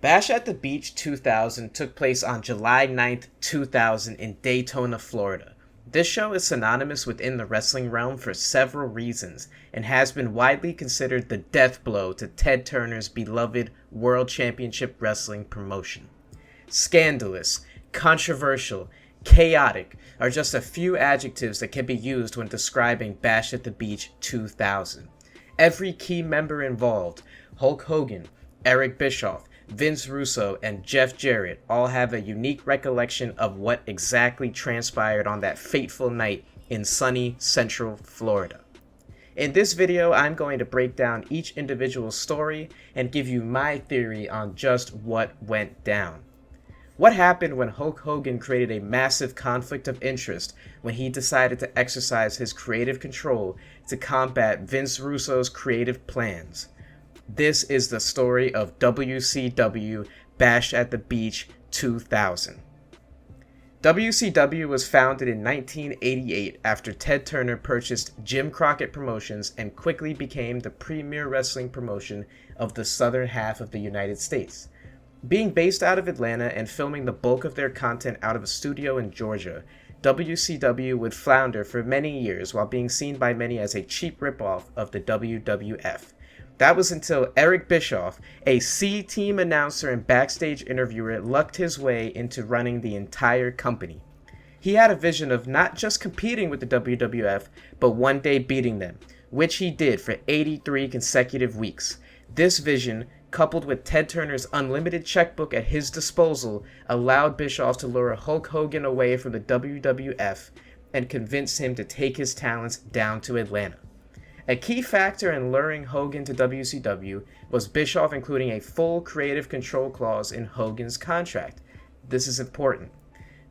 Bash at the Beach 2000 took place on July 9th, 2000 in Daytona, Florida. This show is synonymous within the wrestling realm for several reasons and has been widely considered the death blow to Ted Turner's beloved World Championship Wrestling promotion. Scandalous, controversial, chaotic are just a few adjectives that can be used when describing Bash at the Beach 2000. Every key member involved, Hulk Hogan, Eric Bischoff, Vince Russo, and Jeff Jarrett all have a unique recollection of what exactly transpired on that fateful night in sunny Central Florida. In this video, I'm going to break down each individual story and give you my theory on just what went down. What happened when Hulk Hogan created a massive conflict of interest when he decided to exercise his creative control to combat Vince Russo's creative plans? This is the story of WCW Bash at the Beach 2000. WCW was founded in 1988 after Ted Turner purchased Jim Crockett Promotions and quickly became the premier wrestling promotion of the southern half of the United States. Being based out of Atlanta and filming the bulk of their content out of a studio in Georgia, WCW would flounder for many years while being seen by many as a cheap ripoff of the WWF. That was until Eric Bischoff, a C-Team announcer and backstage interviewer, lucked his way into running the entire company. He had a vision of not just competing with the WWF, but one day beating them, which he did for 83 consecutive weeks. This vision, coupled with Ted Turner's unlimited checkbook at his disposal, allowed Bischoff to lure Hulk Hogan away from the WWF and convince him to take his talents down to Atlanta. A key factor in luring Hogan to WCW was Bischoff including a full creative control clause in Hogan's contract. This is important.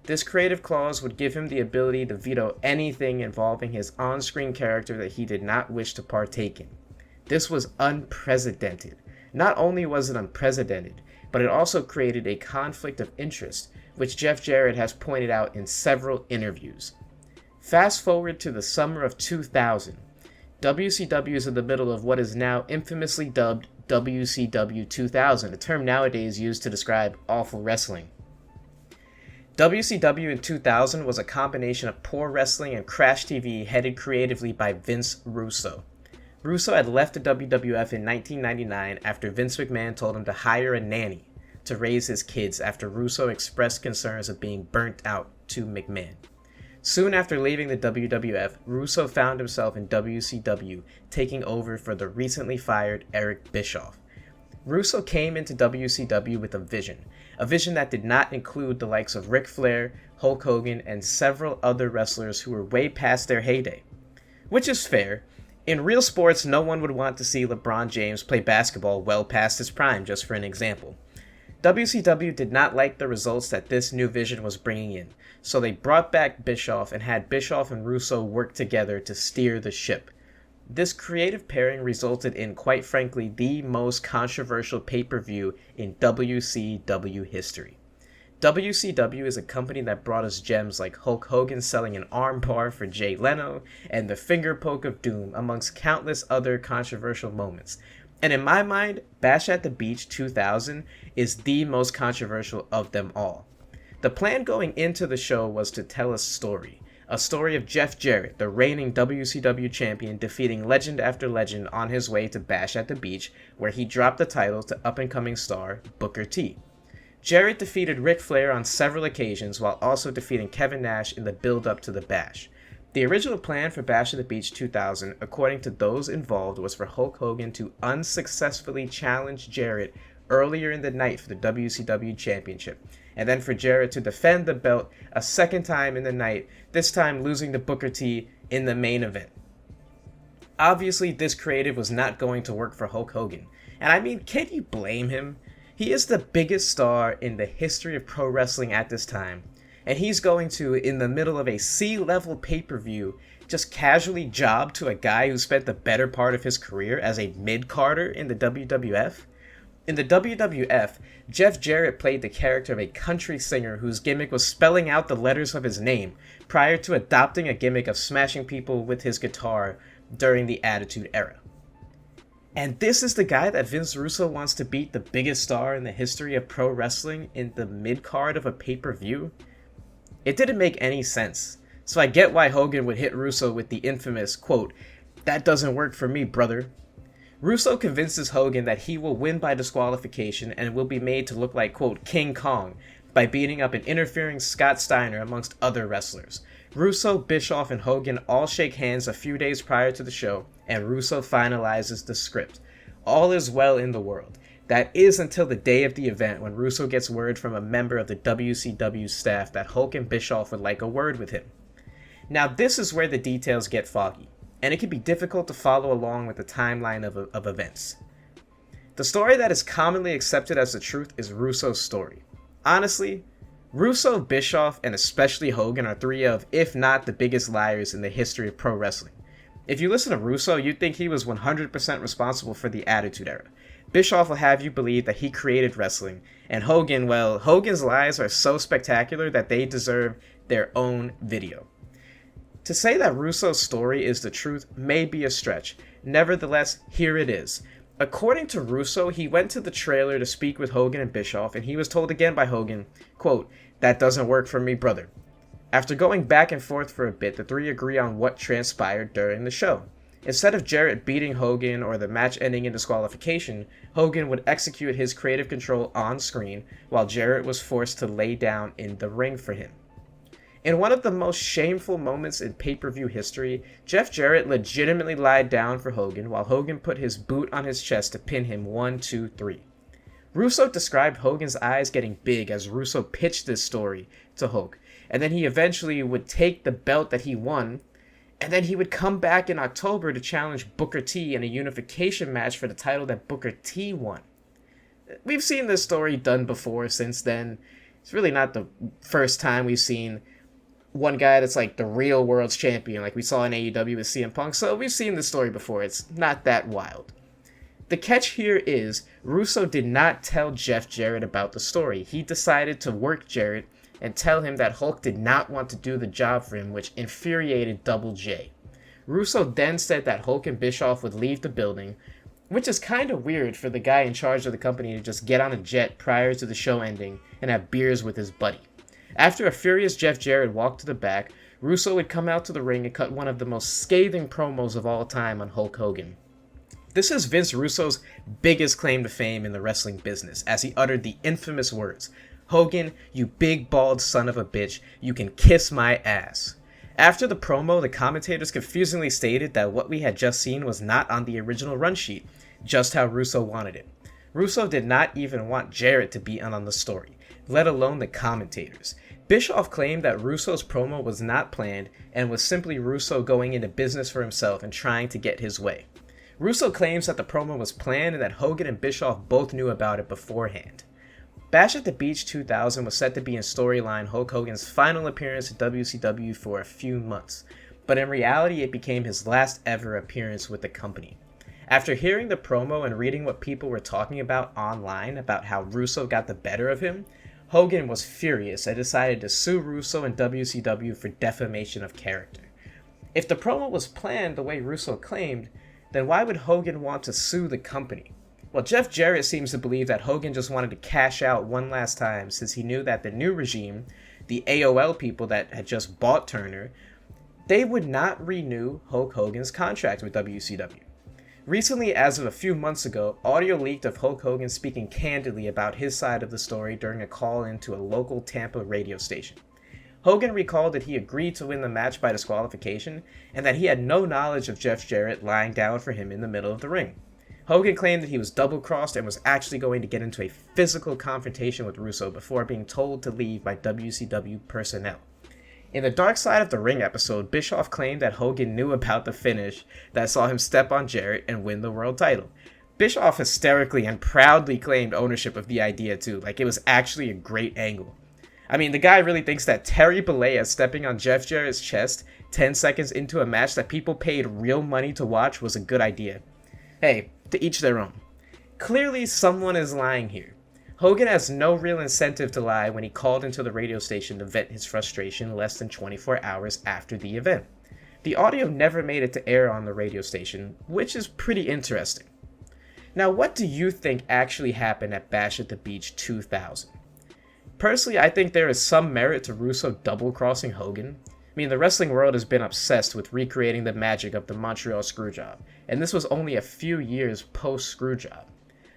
This creative clause would give him the ability to veto anything involving his on-screen character that he did not wish to partake in. This was unprecedented. Not only was it unprecedented, but it also created a conflict of interest, which Jeff Jarrett has pointed out in several interviews. Fast forward to the summer of 2000. WCW is in the middle of what is now infamously dubbed WCW 2000, a term nowadays used to describe awful wrestling. WCW in 2000 was a combination of poor wrestling and crash TV headed creatively by Vince Russo. Russo had left the WWF in 1999 after Vince McMahon told him to hire a nanny to raise his kids after Russo expressed concerns of being burnt out to McMahon. Soon after leaving the WWF, Russo found himself in WCW, taking over for the recently fired Eric Bischoff. Russo came into WCW with a vision that did not include the likes of Ric Flair, Hulk Hogan, and several other wrestlers who were way past their heyday. Which is fair. In real sports, no one would want to see LeBron James play basketball well past his prime, just for an example. WCW did not like the results that this new vision was bringing in, so they brought back Bischoff and had Bischoff and Russo work together to steer the ship. This creative pairing resulted in, quite frankly, the most controversial pay-per-view in WCW history. WCW is a company that brought us gems like Hulk Hogan selling an armbar for Jay Leno and the finger poke of doom, amongst countless other controversial moments. And in my mind, Bash at the Beach 2000 is the most controversial of them all. The plan going into the show was to tell a story of Jeff Jarrett, the reigning WCW champion, defeating legend after legend on his way to Bash at the Beach, where he dropped the title to up-and-coming star Booker T. Jarrett defeated Ric Flair on several occasions while also defeating Kevin Nash in the build-up to the Bash. The original plan for Bash at the Beach 2000, according to those involved, was for Hulk Hogan to unsuccessfully challenge Jarrett earlier in the night for the WCW Championship, and then for Jarrett to defend the belt a second time in the night, this time losing to Booker T in the main event. Obviously, this creative was not going to work for Hulk Hogan, and I mean, can you blame him? He is the biggest star in the history of pro wrestling at this time, and he's going to, in the middle of a C-level pay-per-view, just casually job to a guy who spent the better part of his career as a mid-carder in the WWF? In the WWF, Jeff Jarrett played the character of a country singer whose gimmick was spelling out the letters of his name, prior to adopting a gimmick of smashing people with his guitar during the Attitude Era. And this is the guy that Vince Russo wants to beat the biggest star in the history of pro wrestling in the mid-card of a pay-per-view? It didn't make any sense. So I get why Hogan would hit Russo with the infamous, quote, "That doesn't work for me, brother." Russo convinces Hogan that he will win by disqualification and will be made to look like, quote, King Kong by beating up an interfering Scott Steiner amongst other wrestlers. Russo, Bischoff, and Hogan all shake hands a few days prior to the show, and Russo finalizes the script. All is well in the world. That is until the day of the event when Russo gets word from a member of the WCW staff that Hulk and Bischoff would like a word with him. Now this is where the details get foggy, and it can be difficult to follow along with the timeline of events. The story that is commonly accepted as the truth is Russo's story. Honestly, Russo, Bischoff, and especially Hogan are three of, if not the biggest liars in the history of pro wrestling. If you listen to Russo, you'd think he was 100% responsible for the Attitude Era. Bischoff will have you believe that he created wrestling, and Hogan, well, Hogan's lies are so spectacular that they deserve their own video. To say that Russo's story is the truth may be a stretch. Nevertheless, here it is. According to Russo, he went to the trailer to speak with Hogan and Bischoff, and he was told again by Hogan, quote, "That doesn't work for me, brother." After going back and forth for a bit, the three agree on what transpired during the show. Instead of Jarrett beating Hogan or the match ending in disqualification, Hogan would execute his creative control on screen, while Jarrett was forced to lay down in the ring for him. In one of the most shameful moments in pay-per-view history, Jeff Jarrett legitimately lied down for Hogan while Hogan put his boot on his chest to pin him 1, 2, 3. Russo described Hogan's eyes getting big as Russo pitched this story to Hulk, and then he eventually would take the belt that he won, and then he would come back in October to challenge Booker T in a unification match for the title that Booker T won. We've seen this story done before since then. It's really not the first time we've seen one guy that's like the real world's champion, like we saw in AEW with CM Punk, so we've seen this story before. It's not that wild. The catch here is, Russo did not tell Jeff Jarrett about the story. He decided to work Jarrett and tell him that Hulk did not want to do the job for him, which infuriated Double J. Russo then said that Hulk and Bischoff would leave the building, which is kind of weird for the guy in charge of the company to just get on a jet prior to the show ending and have beers with his buddy. After a furious Jeff Jarrett walked to the back, Russo would come out to the ring and cut one of the most scathing promos of all time on Hulk Hogan. This is Vince Russo's biggest claim to fame in the wrestling business, as he uttered the infamous words, "Hogan, you big bald son of a bitch, you can kiss my ass." After the promo, the commentators confusingly stated that what we had just seen was not on the original run sheet, just how Russo wanted it. Russo did not even want Jarrett to be on the story, let alone the commentators. Bischoff claimed that Russo's promo was not planned and was simply Russo going into business for himself and trying to get his way. Russo claims that the promo was planned and that Hogan and Bischoff both knew about it beforehand. Bash at the Beach 2000 was set to be in storyline Hulk Hogan's final appearance at WCW for a few months, but in reality it became his last ever appearance with the company. After hearing the promo and reading what people were talking about online about how Russo got the better of him, Hogan was furious and decided to sue Russo and WCW for defamation of character. If the promo was planned the way Russo claimed, then why would Hogan want to sue the company? Well, Jeff Jarrett seems to believe that Hogan just wanted to cash out one last time since he knew that the new regime, the AOL people that had just bought Turner, they would not renew Hulk Hogan's contract with WCW. Recently, as of a few months ago, audio leaked of Hulk Hogan speaking candidly about his side of the story during a call-in to a local Tampa radio station. Hogan recalled that he agreed to win the match by disqualification, and that he had no knowledge of Jeff Jarrett lying down for him in the middle of the ring. Hogan claimed that he was double-crossed and was actually going to get into a physical confrontation with Russo before being told to leave by WCW personnel. In the Dark Side of the Ring episode, Bischoff claimed that Hogan knew about the finish that saw him step on Jarrett and win the world title. Bischoff hysterically and proudly claimed ownership of the idea too, like it was actually a great angle. I mean, the guy really thinks that Terry Bollea stepping on Jeff Jarrett's chest 10 seconds into a match that people paid real money to watch was a good idea. Hey, to each their own. Clearly someone is lying here. Hogan has no real incentive to lie when he called into the radio station to vent his frustration less than 24 hours after the event. The audio never made it to air on the radio station, which is pretty interesting. Now, what do you think actually happened at Bash at the Beach 2000? Personally, I think there is some merit to Russo double-crossing Hogan. I mean, the wrestling world has been obsessed with recreating the magic of the Montreal Screwjob, and this was only a few years post-Screwjob.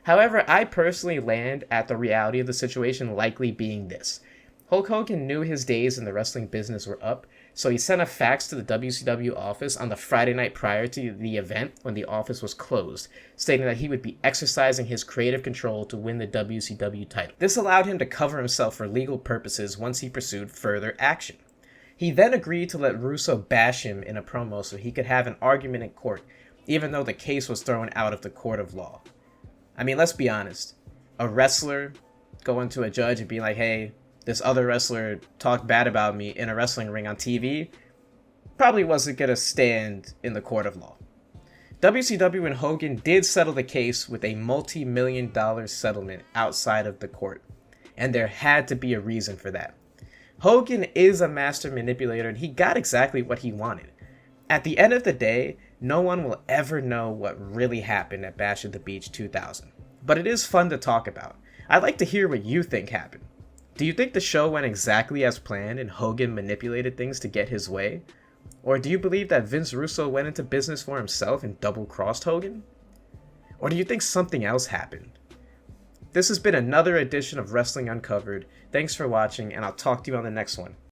However, I personally land at the reality of the situation likely being this. Hulk Hogan knew his days in the wrestling business were up, so he sent a fax to the WCW office on the Friday night prior to the event when the office was closed, stating that he would be exercising his creative control to win the WCW title. This allowed him to cover himself for legal purposes once he pursued further action. He then agreed to let Russo bash him in a promo so he could have an argument in court, even though the case was thrown out of the court of law. I mean, let's be honest. A wrestler going to a judge and being like, hey, this other wrestler talked bad about me in a wrestling ring on TV, probably wasn't going to stand in the court of law. WCW and Hogan did settle the case with a multi-million-dollar settlement outside of the court, and there had to be a reason for that. Hogan is a master manipulator, and he got exactly what he wanted. At the end of the day, no one will ever know what really happened at Bash at the Beach 2000, but it is fun to talk about. I'd like to hear what you think happened. Do you think the show went exactly as planned and Hogan manipulated things to get his way? Or do you believe that Vince Russo went into business for himself and double-crossed Hogan? Or do you think something else happened? This has been another edition of Wrestling Uncovered. Thanks for watching, and I'll talk to you on the next one.